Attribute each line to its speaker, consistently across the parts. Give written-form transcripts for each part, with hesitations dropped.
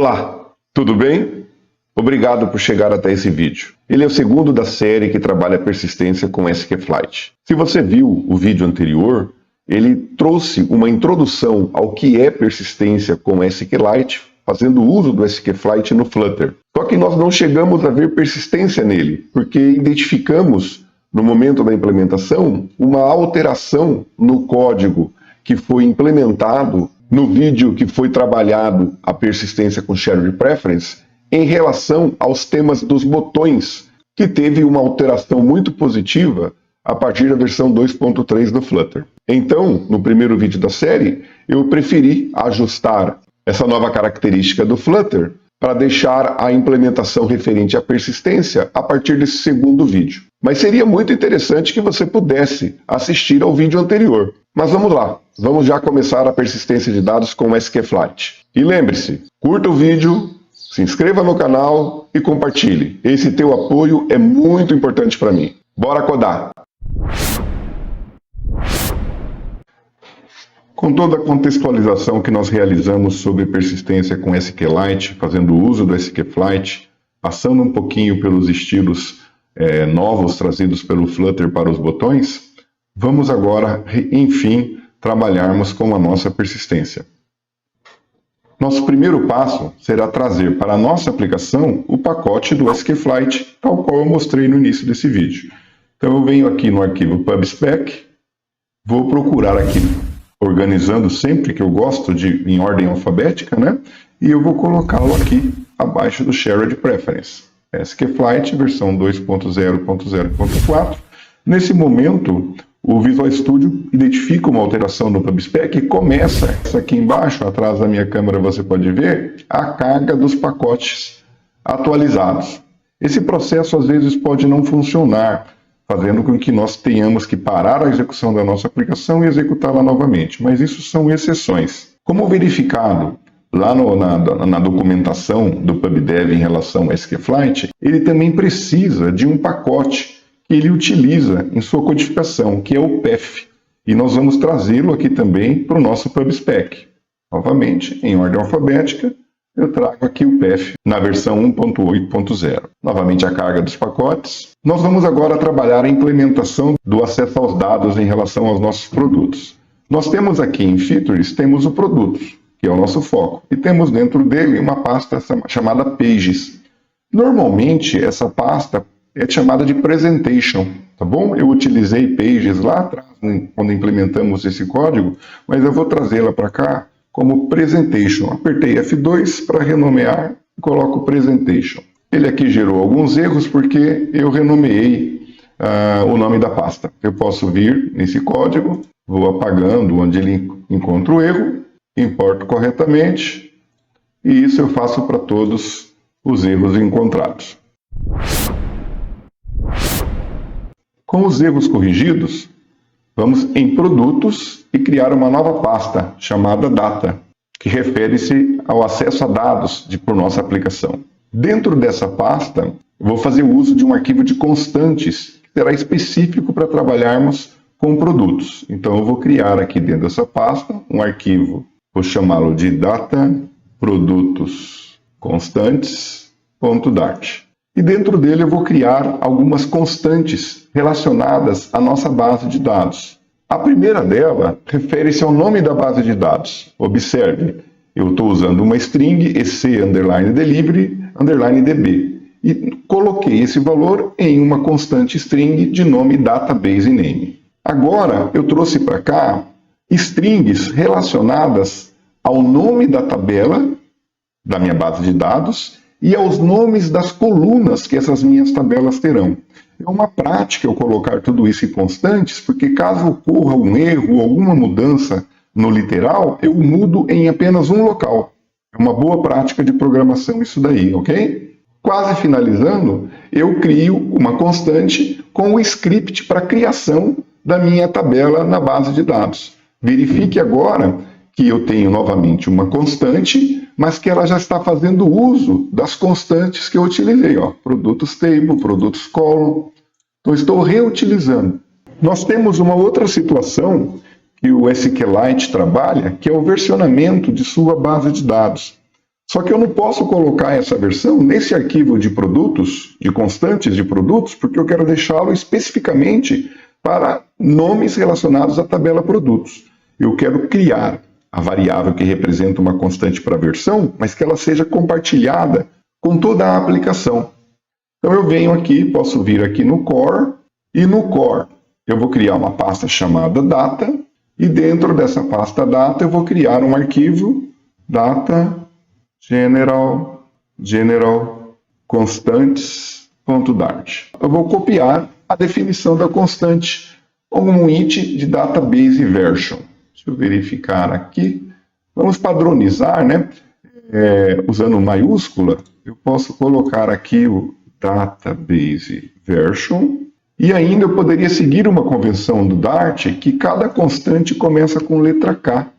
Speaker 1: Olá, tudo bem? Obrigado por chegar até esse vídeo. Ele é o segundo da série que trabalha a persistência com SQFlight. Se você viu o vídeo anterior, ele trouxe uma introdução ao que é persistência com SQLite, fazendo uso do SQFlight no Flutter. Só que nós não chegamos a ver persistência nele, porque identificamos, no momento da implementação, uma alteração no código que foi implementado no vídeo que foi trabalhado a persistência com Shared Preference em relação aos temas dos botões, que teve uma alteração muito positiva a partir da versão 2.3 do Flutter. Então, no primeiro vídeo da série, eu preferi ajustar essa nova característica do Flutter para deixar a implementação referente à persistência a partir desse segundo vídeo. Mas seria muito interessante que você pudesse assistir ao vídeo anterior. Mas vamos lá, vamos já começar a persistência de dados com o SQFlight. E lembre-se, curta o vídeo, se inscreva no canal e compartilhe. Esse teu apoio é muito importante para mim. Bora codar! Com toda a contextualização que nós realizamos sobre persistência com SQLite, fazendo uso do SQFlight, passando um pouquinho pelos estilos novos trazidos pelo Flutter para os botões, vamos agora, enfim, trabalharmos com a nossa persistência. Nosso primeiro passo será trazer para a nossa aplicação o pacote do SQFlight, tal qual eu mostrei no início desse vídeo. Então eu venho aqui no arquivo PubSpec, vou procurar aqui, organizando sempre que eu gosto em ordem alfabética, né? E eu vou colocá-lo aqui abaixo do Shared Preference. SQFlight versão 2.0.0.4. Nesse momento, o Visual Studio identifica uma alteração no PubSpec e começa, aqui embaixo, atrás da minha câmera você pode ver, a carga dos pacotes atualizados. Esse processo às vezes pode não funcionar, fazendo com que nós tenhamos que parar a execução da nossa aplicação e executá-la novamente, mas isso são exceções. Como verificado lá na documentação do PubDev em relação ao SQFlight, ele também precisa de um pacote que ele utiliza em sua codificação, que é o PEF, e nós vamos trazê-lo aqui também para o nosso PubSpec. Novamente, em ordem alfabética, eu trago aqui o PEF na versão 1.8.0. Novamente a carga dos pacotes. Nós vamos agora trabalhar a implementação do acesso aos dados em relação aos nossos produtos. Nós temos aqui em Features, temos o Produtos, que é o nosso foco. E temos dentro dele uma pasta chamada Pages. Normalmente essa pasta é chamada de Presentation, tá bom? Eu utilizei Pages lá atrás, quando implementamos esse código, mas eu vou trazê-la para cá como Presentation. Apertei F2 para renomear e coloco Presentation. Ele aqui gerou alguns erros porque eu renomeei o nome da pasta. Eu posso vir nesse código, vou apagando onde ele encontra o erro, importo corretamente e isso eu faço para todos os erros encontrados. Com os erros corrigidos, vamos em Produtos e criar uma nova pasta chamada Data, que refere-se ao acesso a dados por nossa aplicação. Dentro dessa pasta, eu vou fazer uso de um arquivo de constantes, que será específico para trabalharmos com produtos. Então eu vou criar aqui dentro dessa pasta um arquivo, vou chamá-lo de Data Produtos Constantes.dart. E dentro dele eu vou criar algumas constantes relacionadas à nossa base de dados. A primeira dela refere-se ao nome da base de dados. Observe, eu estou usando uma string ec_delivery_db e coloquei esse valor em uma constante string de nome database name. Agora eu trouxe para cá strings relacionadas ao nome da tabela da minha base de dados e aos nomes das colunas que essas minhas tabelas terão. É uma prática eu colocar tudo isso em constantes, porque caso ocorra um erro ou alguma mudança no literal, eu mudo em apenas um local. É uma boa prática de programação isso daí, ok? Quase finalizando, eu crio uma constante com o script para a criação da minha tabela na base de dados. Verifique agora que eu tenho novamente uma constante, mas que ela já está fazendo uso das constantes que eu utilizei, ó, produtos table, produtos column. Então estou reutilizando. Nós temos uma outra situação que o SQLite trabalha, que é o versionamento de sua base de dados. Só que eu não posso colocar essa versão nesse arquivo de produtos, de constantes de produtos, porque eu quero deixá-lo especificamente para nomes relacionados à tabela produtos. Eu quero criar a variável que representa uma constante para a versão, mas que ela seja compartilhada com toda a aplicação. Então eu venho aqui, posso vir aqui no core, e no core eu vou criar uma pasta chamada data, e dentro dessa pasta data eu vou criar um arquivo data general constantes.dart. Eu vou copiar a definição da constante como um int de database version. Deixa eu verificar aqui. Vamos padronizar, né? Usando maiúscula, eu posso colocar aqui o database version. E ainda eu poderia seguir uma convenção do Dart que cada constante começa com letra K.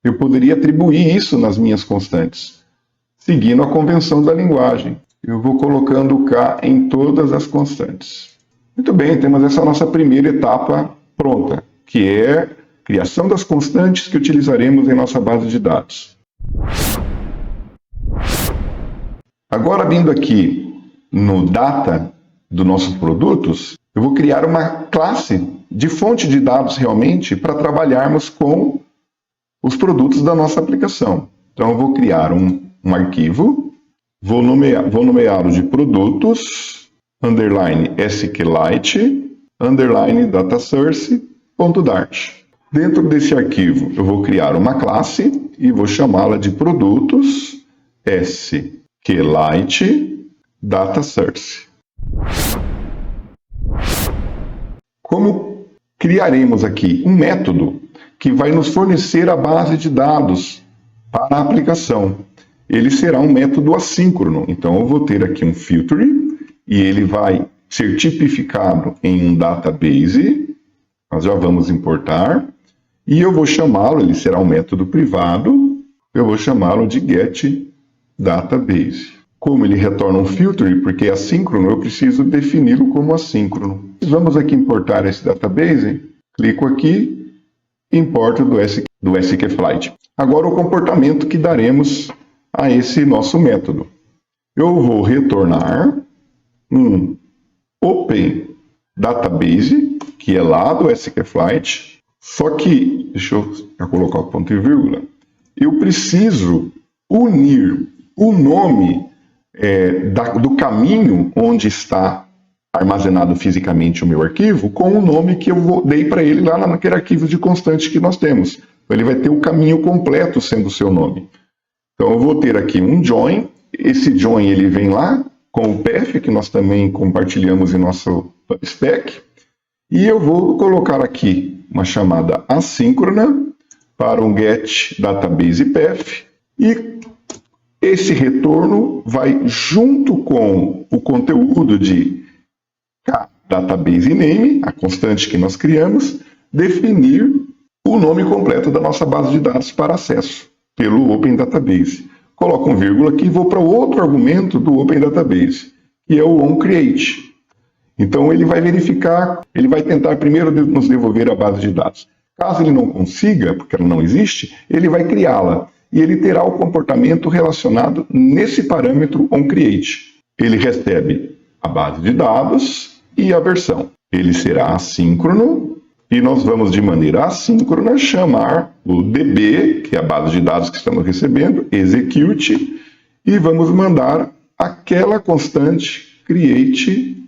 Speaker 1: Eu poderia atribuir isso nas minhas constantes, seguindo a convenção da linguagem. Eu vou colocando o K em todas as constantes. Muito bem, temos essa nossa primeira etapa pronta, que é a criação das constantes que utilizaremos em nossa base de dados. Agora, vindo aqui no data dos nossos produtos, eu vou criar uma classe de fonte de dados realmente para trabalharmos com os produtos da nossa aplicação. Então, eu vou criar um arquivo, vou nomeá-lo de produtos, underline SQLite, underline datasource.dart. Dentro desse arquivo, eu vou criar uma classe e vou chamá-la de produtos SQLite datasource. Como criaremos aqui um método que vai nos fornecer a base de dados para a aplicação? Ele será um método assíncrono. Então, eu vou ter aqui um filter e ele vai ser tipificado em um database. Nós já vamos importar. E eu vou chamá-lo, ele será um método privado, eu vou chamá-lo de getDatabase. Como ele retorna um filter, porque é assíncrono, eu preciso defini-lo como assíncrono. Vamos aqui importar esse database, clico aqui, importo do SQFlite. Agora o comportamento que daremos a esse nosso método. Eu vou retornar um Open Database, que é lá do SQFlite, só que, deixa eu colocar o ponto e vírgula, eu preciso unir o nome do caminho onde está armazenado fisicamente o meu arquivo com o nome que eu dei para ele lá naquele arquivo de constante que nós temos. Então, ele vai ter o caminho completo sendo o seu nome. Então, eu vou ter aqui um join. Esse join ele vem lá com o path, que nós também compartilhamos em nosso spec. E eu vou colocar aqui uma chamada assíncrona para um getDatabasePath. E esse retorno vai junto com o conteúdo de kDatabaseName, a constante que nós criamos, definir o nome completo da nossa base de dados para acesso pelo Open Database. Coloco um vírgula aqui e vou para o outro argumento do Open Database, que é o onCreate. Então ele vai verificar, ele vai tentar primeiro nos devolver a base de dados. Caso ele não consiga, porque ela não existe, ele vai criá-la. E ele terá o comportamento relacionado nesse parâmetro onCreate. Ele recebe a base de dados e a versão. Ele será assíncrono e nós vamos, de maneira assíncrona, chamar o DB, que é a base de dados que estamos recebendo, execute, e vamos mandar aquela constante create.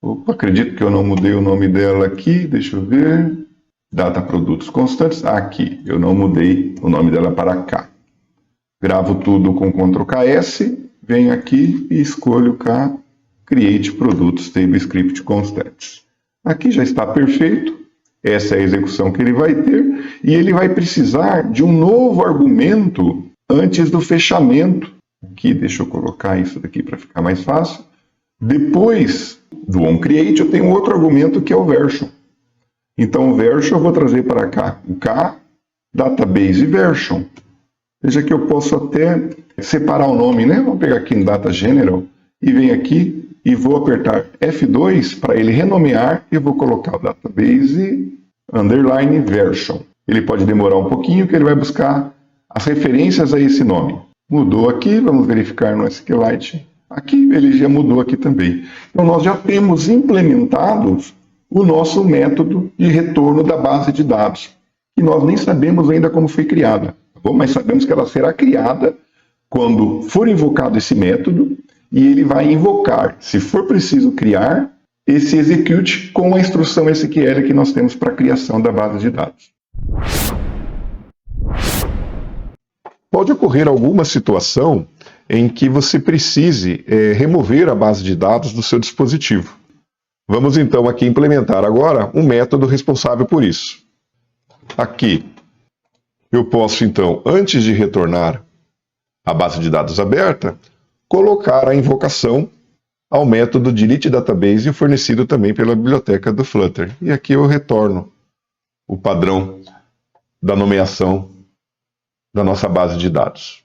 Speaker 1: Opa, acredito que eu não mudei o nome dela aqui, deixa eu ver. Data produtos constantes, aqui, eu não mudei o nome dela para cá. Gravo tudo com Ctrl+KS, venho aqui e escolho cá, create produtos table script constantes. Aqui já está perfeito, essa é a execução que ele vai ter, e ele vai precisar de um novo argumento antes do fechamento. Aqui, deixa eu colocar isso daqui para ficar mais fácil. Depois do onCreate, eu tenho outro argumento que é o version. Então, o version eu vou trazer para cá o kDatabase version. Veja que eu posso até separar o nome, né? Vamos pegar aqui em Data General e venho aqui e vou apertar F2 para ele renomear e vou colocar o Database underline version. Ele pode demorar um pouquinho que ele vai buscar as referências a esse nome. Mudou aqui, vamos verificar no SQLite. Aqui ele já mudou aqui também. Então nós já temos implementados o nosso método de retorno da base de dados, que nós nem sabemos ainda como foi criada, tá bom? Mas sabemos que ela será criada quando for invocado esse método, e ele vai invocar, se for preciso criar, esse execute com a instrução SQL que nós temos para a criação da base de dados. Pode ocorrer alguma situação em que você precise remover a base de dados do seu dispositivo. Vamos então aqui implementar agora um método responsável por isso. Aqui eu posso então, antes de retornar a base de dados aberta, colocar a invocação ao método delete database fornecido também pela biblioteca do Flutter. E aqui eu retorno o padrão da nomeação da nossa base de dados.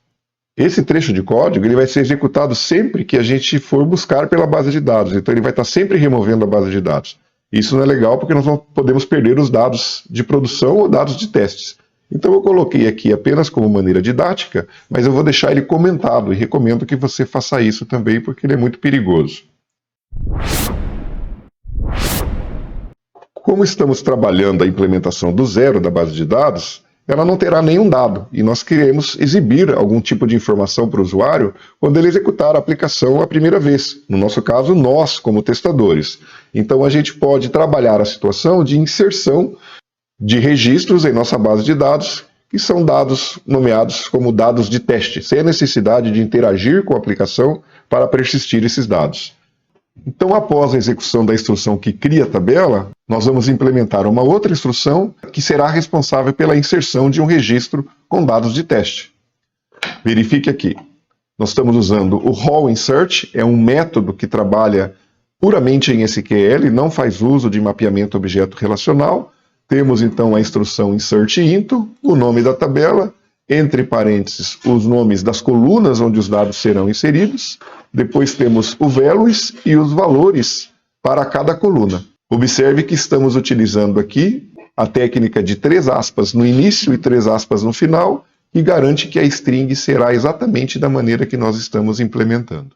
Speaker 1: Esse trecho de código ele vai ser executado sempre que a gente for buscar pela base de dados. Então ele vai estar sempre removendo a base de dados. Isso não é legal porque nós não podemos perder os dados de produção ou dados de testes. Então eu coloquei aqui apenas como maneira didática, mas eu vou deixar ele comentado e recomendo que você faça isso também porque ele é muito perigoso. Como estamos trabalhando a implementação do zero da base de dados, ela não terá nenhum dado e nós queremos exibir algum tipo de informação para o usuário quando ele executar a aplicação a primeira vez. No nosso caso, nós como testadores. Então a gente pode trabalhar a situação de inserção de registros em nossa base de dados, que são dados nomeados como dados de teste, sem a necessidade de interagir com a aplicação para persistir esses dados. Então, após a execução da instrução que cria a tabela, nós vamos implementar uma outra instrução que será responsável pela inserção de um registro com dados de teste. Verifique aqui. Nós estamos usando o raw insert, é um método que trabalha puramente em SQL, não faz uso de mapeamento objeto relacional. Temos então a instrução insert into, o nome da tabela, entre parênteses os nomes das colunas onde os dados serão inseridos. Depois temos o values e os valores para cada coluna. Observe que estamos utilizando aqui a técnica de 3 aspas no início e 3 aspas no final, que garante que a string será exatamente da maneira que nós estamos implementando.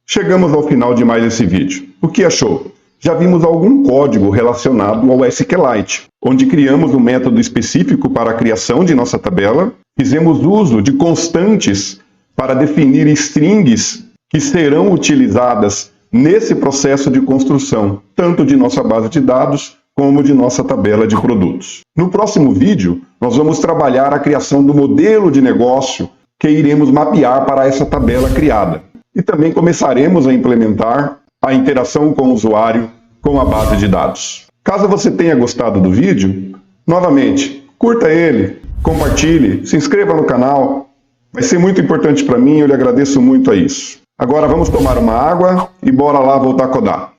Speaker 1: Chegamos ao final de mais esse vídeo. O que achou? Já vimos algum código relacionado ao SQLite, onde criamos um método específico para a criação de nossa tabela, fizemos uso de constantes para definir strings que serão utilizadas nesse processo de construção, tanto de nossa base de dados como de nossa tabela de produtos. No próximo vídeo, nós vamos trabalhar a criação do modelo de negócio que iremos mapear para essa tabela criada. E também começaremos a implementar a interação com o usuário com a base de dados. Caso você tenha gostado do vídeo, novamente, curta ele, compartilhe, se inscreva no canal, vai ser muito importante para mim e eu lhe agradeço muito a isso. Agora vamos tomar uma água e bora lá voltar a codar.